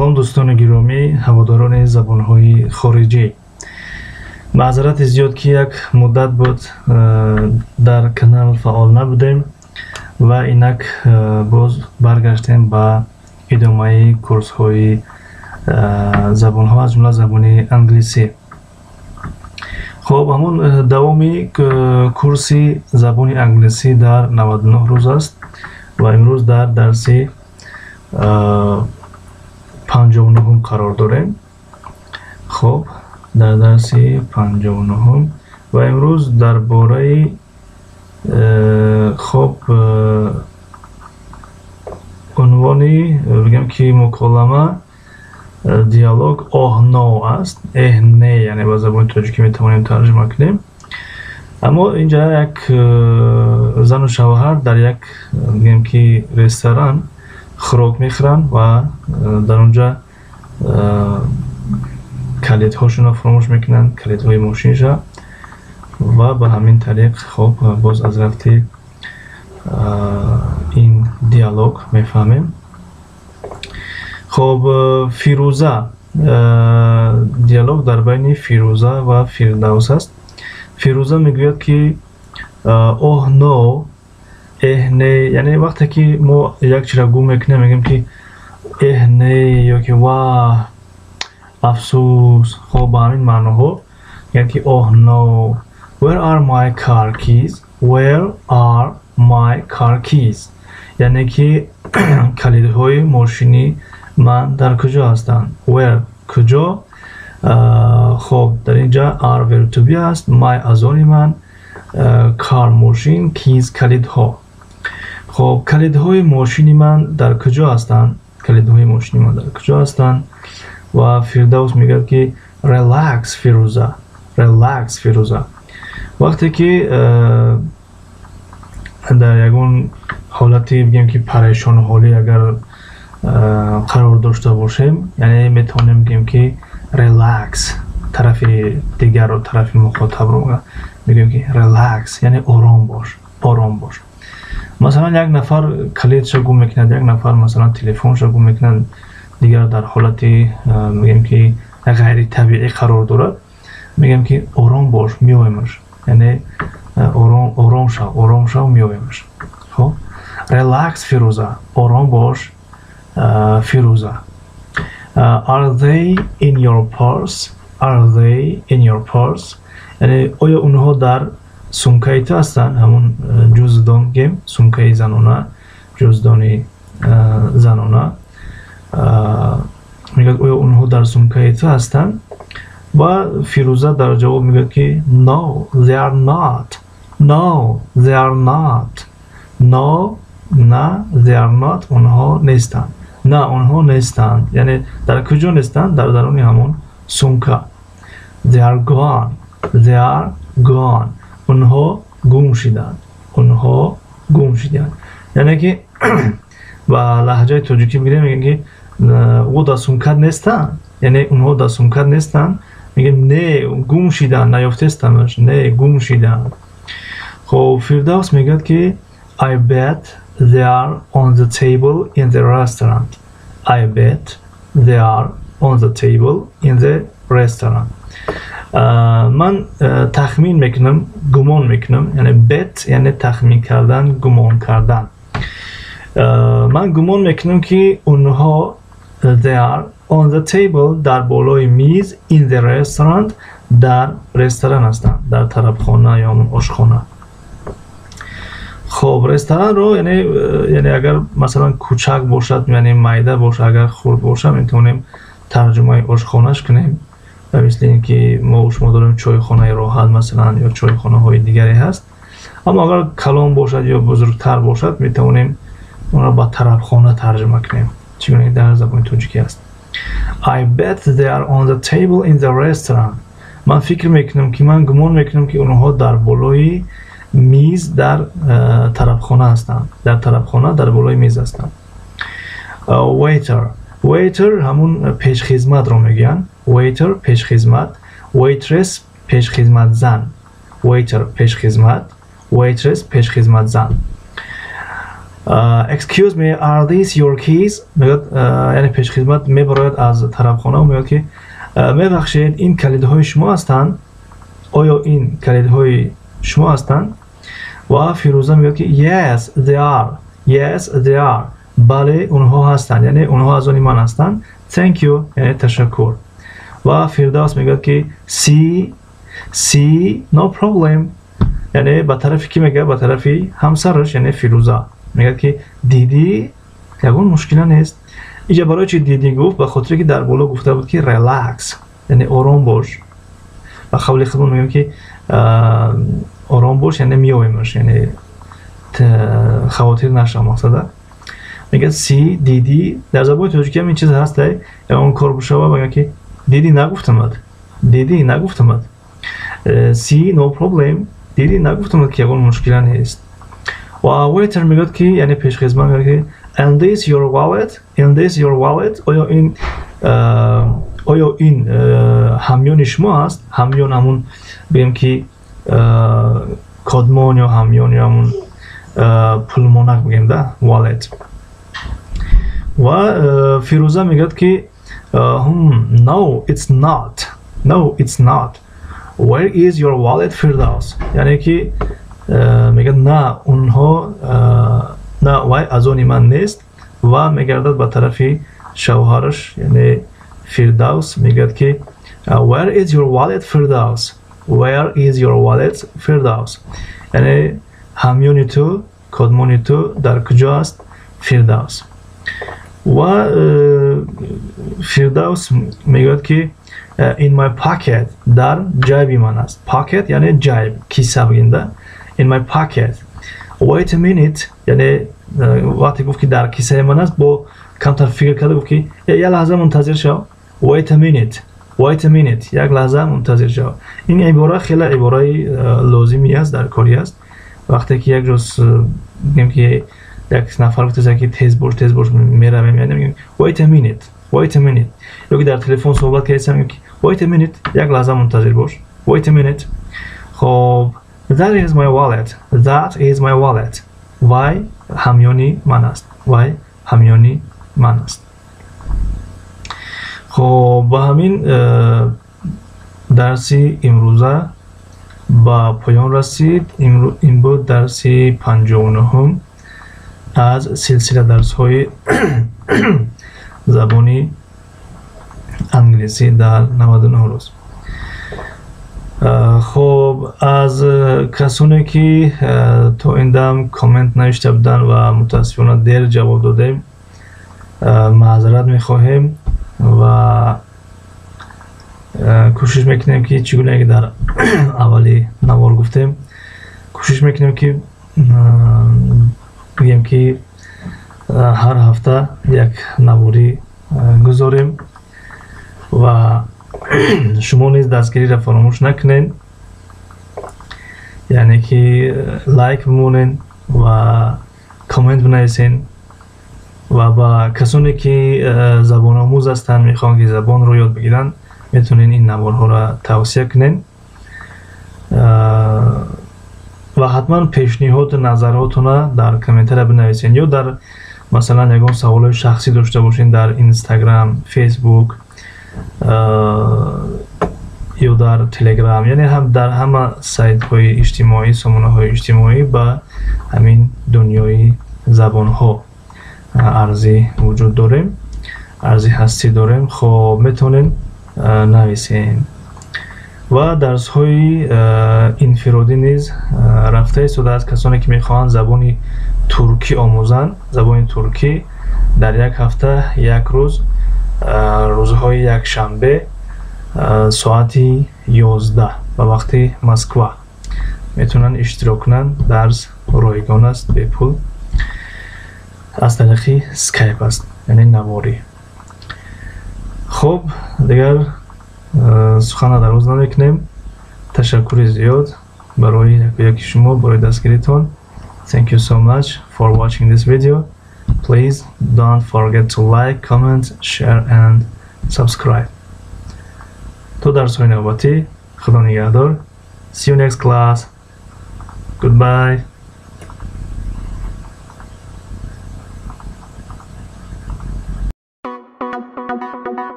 салом дӯстони гиромӣ, ҳаводорони забонҳои хориҷӣ. маъзарати зиёд ки як муддат буд дар канал фаъол набудем ва инак боз баргаштем ба идомаи курсҳои забонҳо, аз ҷумла забони англисӣ. хоб ҳамон давоми курси забони англисӣ дар 99 рӯз аст ва имрӯз дар дарси 59 қарор дорем. хоб дар дарси 59 ва имрӯз дар бораи хоб унвони бигем ки муколама диалог оҳно аст. эҳне яъне ба забони тоҷикӣ метавонем тарҷима кунем. аммо инҷа як зану шавҳар дар як бигем ки ресторан хӯрок мехӯранд ва дар онҷа калидҳошонро фаромӯш мекунанд, калидҳои мошинша, ва ба ҳамин тариқ хоб боз аз рафти ин диалог мефаҳмем. хоб фирӯза, диалог дар байни фирӯза ва фирдавс аст. фирӯза мегӯяд ки оҳно эҳне, яъне вақте ки мо як чизро гум мекунем мегӯем ки эҳне ё ки ваҳ, афсӯс. хоб ба ҳамин маъноҳо мегӯяд ки оҳно. Where are my car keys? Where are my car keys? яъне ки калидҳои мошини ман дар куҷо ҳастанд. Where куҷо. хоб дар инҷа are verb to be аст. My аз они ман, car мошин, keys калидҳо. хоб калидҳои мошини ман дар куҷо ҳастанд? калидҳои мошини ман дар куҷо ҳастанд? ва фирдавс мегӯяд ки relax фирӯза. Relax фирӯза. вақте ки дар ягон ҳолати бигем ки парешонҳолӣ агар қарор дошта бошем, яъне метавонем бигем ки relax, тарафи дигарро, тарафи мухотабро мегӯем ки relax, яъне ором бош, ором бош. масалан як нафар калидша гум мекунад, як нафар масалан телефонша гум мекунад, дигар дар ҳолати мегӯем ки ғайритабиӣ қарор дорад, мегӯем ки ором бош, меоемаш, яъне ором шав, меоемаш. хоб relax фирӯза, ором бош фирӯза. Are they in your purse? Are they in your purse? яъне оё онҳо дар сумкаи ту ҳастанд? ҳамон ҷуздон гем, сумкаи занона, ҷуздони занона. мегӯяд оё онҳо дар сумкаи ту ҳастанд? ва фирӯза дар ҷавоб мегӯяд ки no, they are not. No, they are not. No, на, they are not, онҳо нестанд. на, онҳо нестанд, яъне дар куҷо нестанд? дар даруни ҳамон сумка. They are gone. They are gone. онҳо гум шиданд. онҳо гум шиданд. яъне ки ба лаҳҷаи тоҷикӣ бигирем мегӯем ки о дар сумкат нестанд, яъне онҳо дар сумкат нестанд, мегӯем не, гум шиданд, наёфтестамаш, не, гум шиданд. хоб фирдавс мегӯяд ки I bet they are on the table in the restaurant. I bet they are on the table in the restaurant. ман тахмин мекунам, гумон мекунам, яъне bet яъне тахмин кардан, гумон кардан. ман гумон мекунам ки онҳо they are on the table, дар болои миз, in the restaurant, дар ресторан ҳастанд, дар тарабхона ё ҳамон ошхона. хоб ресторанро яъне агар масалан кӯчак бошад, яъне майда бошад, агар хурд бошад, метавонем тарҷумаи ошхонаш кунем. мисли ин ки мо шумо дорем чойхонаи роҳат масалан ё чойхонаҳои дигаре ҳаст. аммо агар калон бошад ё бузургтар бошад, метавонем онро ба тарабхона тарҷума кунем, чӣ гуна дар забони тоҷикӣ аст. I bet they are on the table in the restaurant. ман фикр мекунам ки, ман гумон мекунам ки онҳо дар болои миз дар тарабхона ҳастанд. дар тарабхона дар болои миз ҳастанд. Waiter. Waiter ҳамун пешхизматро мегӯянд. Waiter пешхизмат. Waitress пешхизматзан. Waiter пешхизмат. Waitress пешхизматзан. excuse me, are these your keys؟ میگه یعنی پیش خدمت میبراید از طرف خانه و میگه که میبخشید این کلیدهای شما هستند؟ آیا این کلیدهای شما هستند؟ و فیروزه میگه که yes they are. Yes they are. بله اونها هستند، یعنی اونها از آن من هستند. Thank you یعنی تشکر. و فردوس میگه که see no problem، یعنی به طرفی که میگه به طرفی همسرش یعنی فیروزه میگه که دیدی یگون مشکل نیست. اینجا برای چی دیدی گفت؟ به خاطر که در بالا گفته بود که ریلکس یعنی آرام باش. و قبل خودمون میگم که آرام باش یعنی میویمش یعنی خواطر نشه مقصده. میگه سی دیدی در زبان تاجیکی هم این چیز هسته یا اون کار بشه و بگه که دیدی نگفتمت، دیدی نگفتمت. سی نو پروبلم، دیدی نگفتمت که اون مشکل نیست. و ویتر میگه که یعنی پیش خدمت میگه که and this your wallet، and this your wallet، آیا این همیون شما هست؟ همیون همون بگیم که کادمان یا همیون یا همون پولمونک بگیم ده wallet. و فیروزه میگه که no it's not، no it's not. where is your wallet فردوس؟ یعنی که میگه نه اونها نه وای از آن من نیست و میگردد به طرف شوهرش یعنی فردوس میگه که where is your wallet فردوس؟ where is your wallet فردوس؟ یعنی همیون تو کادمان تو در کجا است فردوس؟ و فردوس میگه که in my pocket در جیب من است. pocket یعنی جیب کیسه بگینده. in my pocket. wait a minute یعنی وقتی گفت که در کیسه من است با کمتر فکر کرده گفت که یک لحظه منتظر شو. wait a minute، wait a minute یک لحظه منتظر شو. این عباره خیلی عباره لازمی است در کاری است. وقتی که یک روز میگم که یک نفر گفته که تیز باش میره میگم wait a minute، wait a minute. یا که در تلفن صحبت کردم میگم wait a minute یک لحظه منتظر باش. wait a minute. خب that is my wallet، that is my wallet. وای همیونی من است، وای همیونی من است. خب با همین درسی امروزه با پایان رسید. این بود درسی 59 از سلسله درس های زبانی انگلیسی در 99 روز. خب از کسانی که تا این دم کامنت نوشته بودن و متاسفانه دیر جواب دادیم معذرت میخواهیم و کوشش میکنیم که چگونه که در اولی نوار گفتیم کوشش میکنیم که بگیم که هر هفته یک نواری گذاریم و شما نیز دستگیری را فراموش نکنین، یعنی که لایک بمونین و کامنت بنویسین و با کسانی که زبان آموز هستند میخوان که زبان رو یاد بگیرن میتونین این نوارها را توصیه کنین و حتما پیشنهاد و نظراتتون در کامنت را بنویسین یا در مثلا یگان سوال شخصی داشته باشین در اینستاگرام، فیسبوک یا در تلگرام، یعنی هم در همه سایت های اجتماعی، سامانه های اجتماعی با همین دنیای زبان ها ارزی وجود داریم، ارزی هستی داریم. خب میتونین نویسین و درس های انفرادی نیز رفته است از کسانی که میخوان زبان ترکی آموزن. زبان ترکی در یک هفته یک روز روزهای یک شنبه ساعتی 11 و وقتی مسکو میتونن اشتراک کنن. درس رایگان است، به پول، از طریق اسکایپ است، یعنی نواری. خب دیگر سخن دراز نمیکنیم. تشکر زیاد برای یکی شما برای دستگیریتون. Thank you so much for watching this video. Please don't forget to like, comment, share and subscribe. تا درس های نوبتی خدا نگهدار. See you next class. Goodbye.